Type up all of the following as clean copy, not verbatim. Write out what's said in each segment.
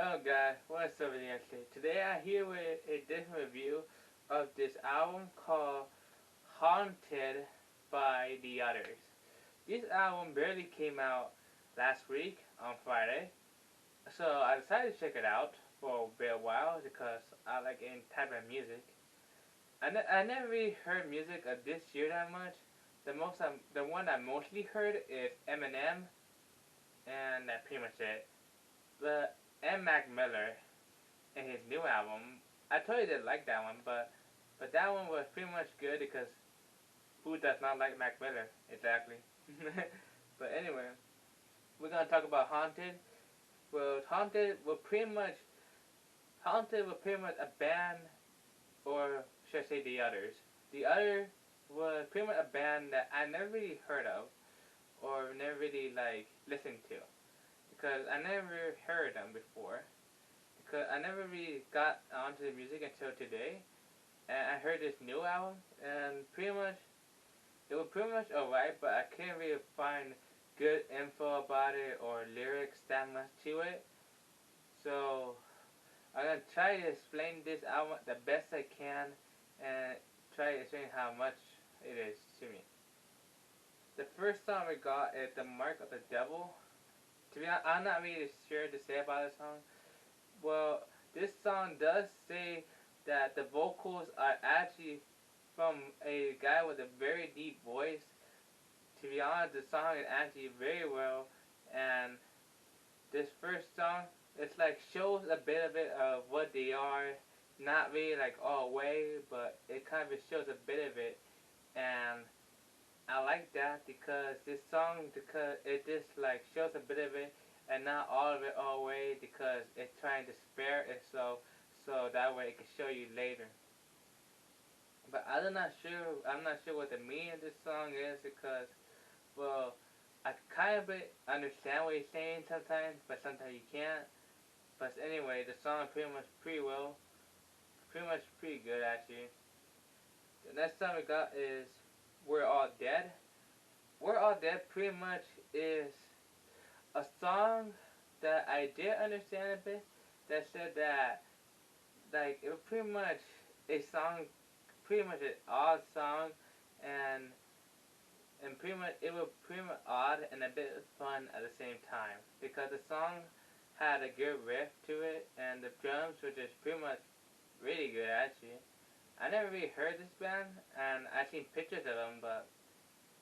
Oh god, what's up yesterday? Today I'm here with a different review of this album called Haunted by the Others. This album barely came out last week on Friday, so I decided to check it out for a bit while because I like any type of music. I never really heard music of this year that much. The one I mostly heard is Eminem, and that's pretty much it. But and Mac Miller in his new album. I totally didn't like that one, but that one was pretty much good because who does not like Mac Miller? Exactly. But anyway, we're gonna talk about Haunted. Well, Haunted was pretty much a band, or should I say the Others. The Other was pretty much a band that I never really heard of or never really like listened to because I never heard them before. Because I never really got onto the music until today, and I heard this new album, and pretty much it was pretty much alright, but I can't really find good info about it or lyrics that much to it. So I'm gonna try to explain this album the best I can, and try to explain how much it is to me. The first song we got is "The Mark of the Devil." To be honest, I'm not really sure to say about this song. Well, this song does say that the vocals are actually from a guy with a very deep voice. To be honest, the song is actually very well, and this first song, it's like shows a bit of it of what they are, not really like all way, but it kind of shows a bit of it, and I like that because it just like shows a bit of it and not all of it all way because it's trying to spare it so that way it can show you later. But I'm not sure what the meaning of this song is because well I kind of understand what he's saying sometimes, but sometimes you can't. But anyway, the song pretty much pretty good actually. The next song we got is "We're All Dead." "We're All Dead" pretty much is a song that I did understand a bit that said that like it was pretty much a song, pretty much an odd song, and pretty much it was pretty much odd and a bit fun at the same time because the song had a good riff to it and the drums were just pretty much really good actually. I never really heard this band and I seen pictures of them, but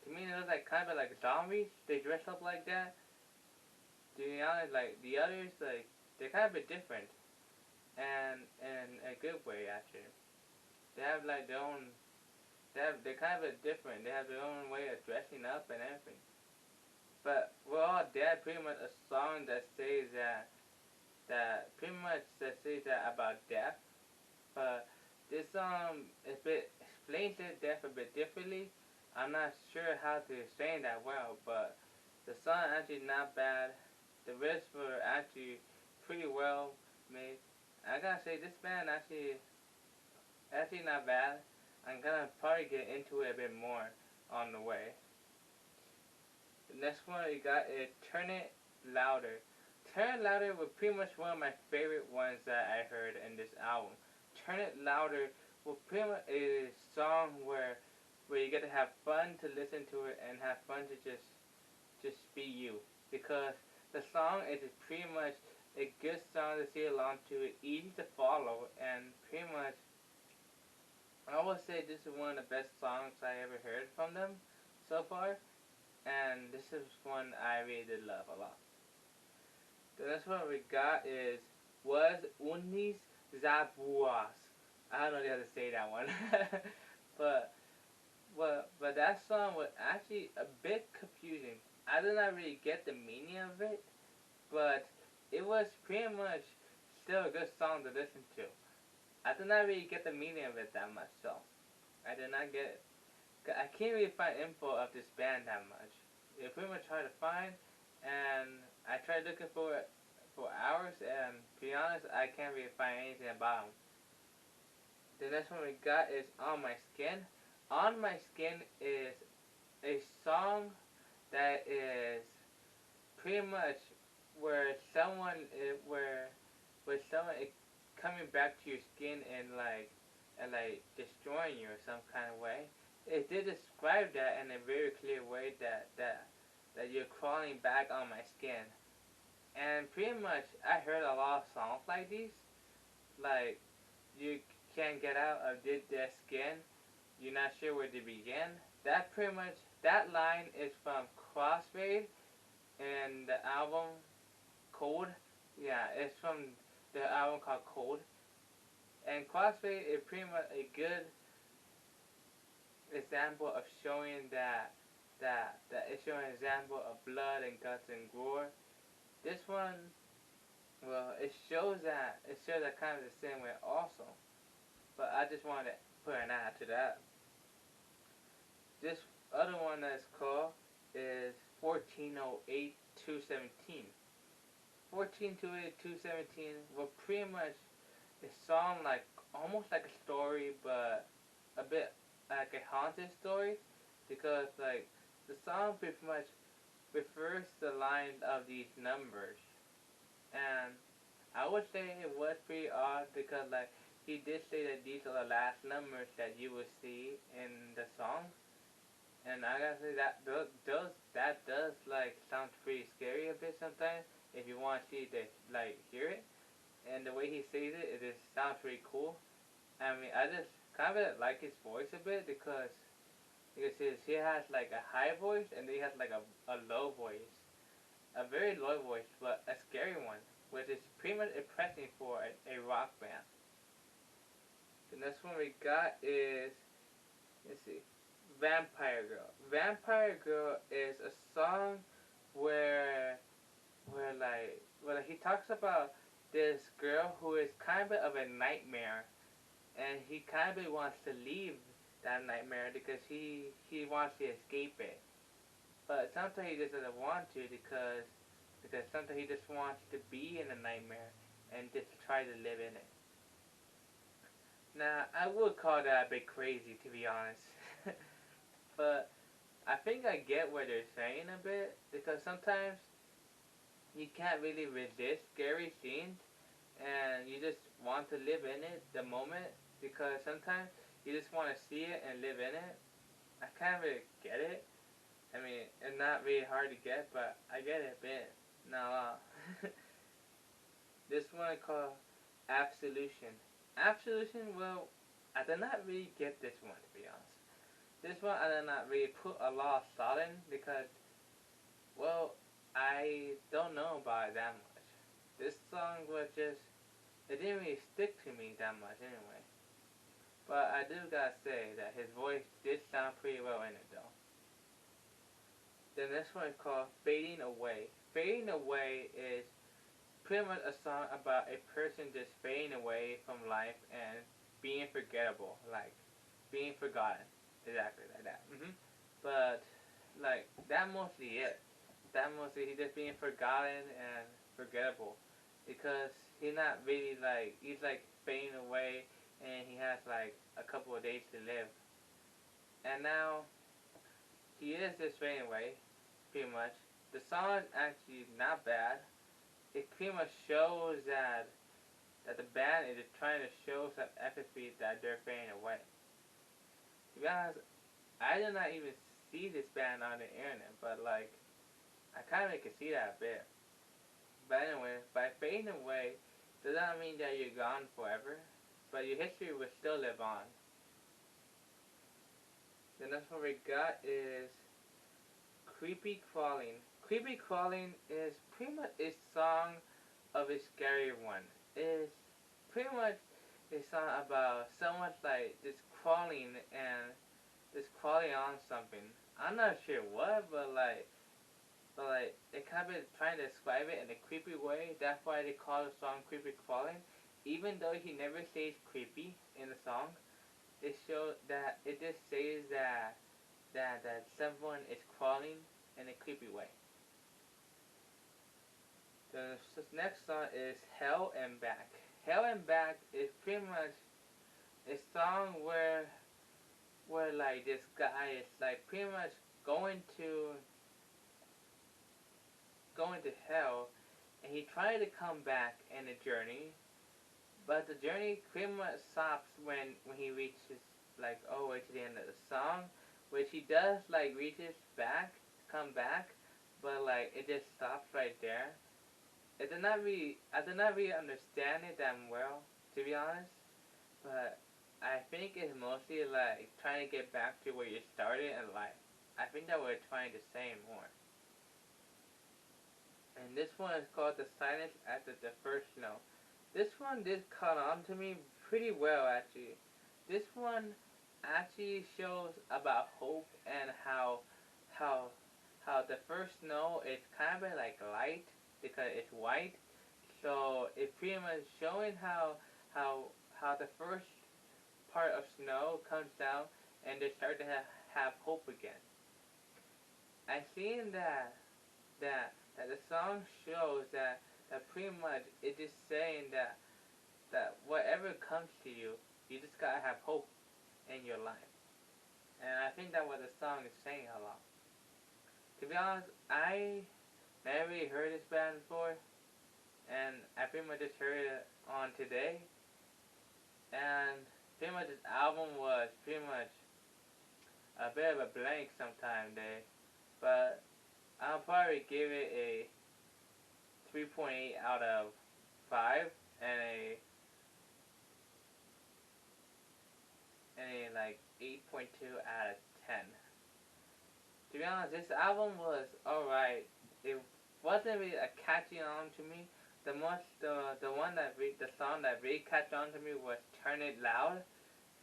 to me they look like kind of like zombies. They dress up like that. To be honest, like the others, like they're kind of a bit different, and in a good way actually. They have like their own. They're kind of a bit different. They have their own way of dressing up and everything. But we're all dead. Pretty much a song that says that pretty much that says that about death. But this song a bit explains it death a bit differently. I'm not sure how to explain that well, but the song actually not bad. The riffs were actually pretty well made. I gotta say this band actually not bad. I'm gonna probably get into it a bit more on the way. The next one we got is "Turn It Louder." "Turn It Louder" was pretty much one of my favorite ones that I heard in this album. "Turn It Louder" was pretty much a song where you get to have fun to listen to it and have fun to just be you because the song is pretty much a good song to sing along to, easy to follow, and pretty much I would say this is one of the best songs I ever heard from them so far, and this is one I really did love a lot. The next one we got is "Was Unis Zabuas." I don't know how to say that one, but but that song was actually a bit confusing. I did not really get the meaning of it, but it was pretty much still a good song to listen to. I did not really get the meaning of it that much, so I did not get it. I can't really find info of this band that much. It's pretty much hard to find, and I tried looking for it for hours, and to be honest, I can't really find anything about them. The next one we got is "On My Skin." "On My Skin" is a song that is pretty much where someone where with someone coming back to your skin and like destroying you or some kind of way. It did describe that in a very clear way that you're crawling back on my skin. And pretty much I heard a lot of songs like these. Like you can't get out of this skin. You're not sure where to begin. That pretty much that line is from Crossfade and the album Cold. Yeah, it's from the album called Cold. And Crossfade is pretty much a good example of showing that it's showing an example of blood and guts and gore. This one, well, it shows that kind of the same way also. But I just wanted to put an add to that. This other one that's called is 1408-217. 1408-217 will pretty much it sound like almost like a story, but a bit like a haunted story, because like the song pretty much refers to the line of these numbers, and I would say it was pretty odd because like he did say that these are the last numbers that you will see in the song, and I gotta say that that does like sound pretty scary a bit sometimes if you want to see the like hear it, and the way he says it, it just sounds pretty cool. I mean, I just kind of like his voice a bit because he has like a high voice and then he has like a low voice, a very low voice, but a scary one, which is pretty much impressive for a rock band. The next one we got is, let's see, Vampire Girl. Vampire Girl is a song where he talks about this girl who is kind of a nightmare, and he kind of wants to leave that nightmare because he wants to escape it. But sometimes he just doesn't want to because sometimes he just wants to be in a nightmare and just try to live in it. Now, I would call that a bit crazy, to be honest. But I think I get what they're saying a bit, because sometimes you can't really resist scary scenes, and you just want to live in it the moment, because sometimes you just want to see it and live in it. I kind of get it. I mean, it's not really hard to get, but I get it a bit. Not a lot. This one is called Absolution. Absolution, well, I did not really get this one, to be honest. This one I did not really put a lot of thought in because, well, I don't know about it that much. This song was just, it didn't really stick to me that much anyway. But I do gotta say that his voice did sound pretty well in it though. The next one is called Fading Away. Fading Away is pretty much a song about a person just fading away from life and being forgettable, like being forgotten, exactly like that. But like that mostly it. That mostly he just being forgotten and forgettable, because he's not really like he's like fading away and he has like a couple of days to live. And now he is just fading away, pretty much. The song is actually not bad. It pretty much shows that the band is just trying to show some empathy that they're fading away. To be honest, I did not even see this band on the internet, but like I kind of can see that a bit. But anyway, by fading away does not mean that you're gone forever, but your history will still live on. The next one we got is Creepy Crawling. Creepy Crawling is pretty much a song of a scary one. It's pretty much a song about someone like just crawling and just crawling on something. I'm not sure what, but like it kind of trying to describe it in a creepy way. That's why they call the song Creepy Crawling. Even though he never says creepy in the song, it shows that it just says that someone is crawling in a creepy way. The next song is Hell and Back. Hell and Back is pretty much a song where like this guy is like pretty much going to hell, and he tried to come back in the journey, but the journey pretty much stops when he reaches like all the way to the end of the song, which he does like reaches back, come back, but like it just stops right there. I did not really understand it that well, to be honest, but I think it's mostly like trying to get back to where you started in life. I think that we're trying to say more. And this one is called The Silence After the First Snow. This one did caught on to me pretty well actually. This one actually shows about hope and how how the first snow is kind of like light because it's white. So it's pretty much showing how how the first part of snow comes down and they start to have hope again. I seen that the song shows that pretty much it is saying that whatever comes to you, you just gotta have hope in your life. And I think that what the song is saying a lot. To be honest, I never really heard this band before, and I pretty much just heard it on today. And pretty much this album was pretty much a bit of a blank sometime day, but I'll probably give it a 3.8 out of 5 and a like 8.2 out of 10. To be honest, this album was alright. It wasn't really a catchy on to me. The one the song that really catched on to me was Turn It Loud.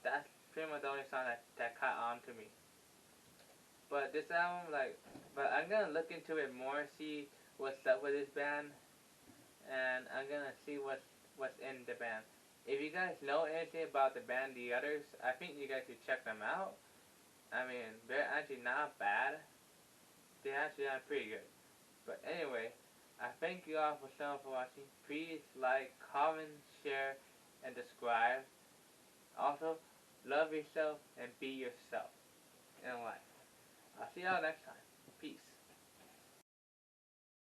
That's pretty much the only song that caught on to me. But this album, but I'm gonna look into it more, see what's up with this band, and I'm gonna see what's in the band. If you guys know anything about the band The Others, I think you guys should check them out. I mean, they're actually not bad. They actually are pretty good. But anyway, I thank you all for so much for watching. Please like, comment, share, and subscribe. Also, love yourself and be yourself in life. I'll see y'all next time.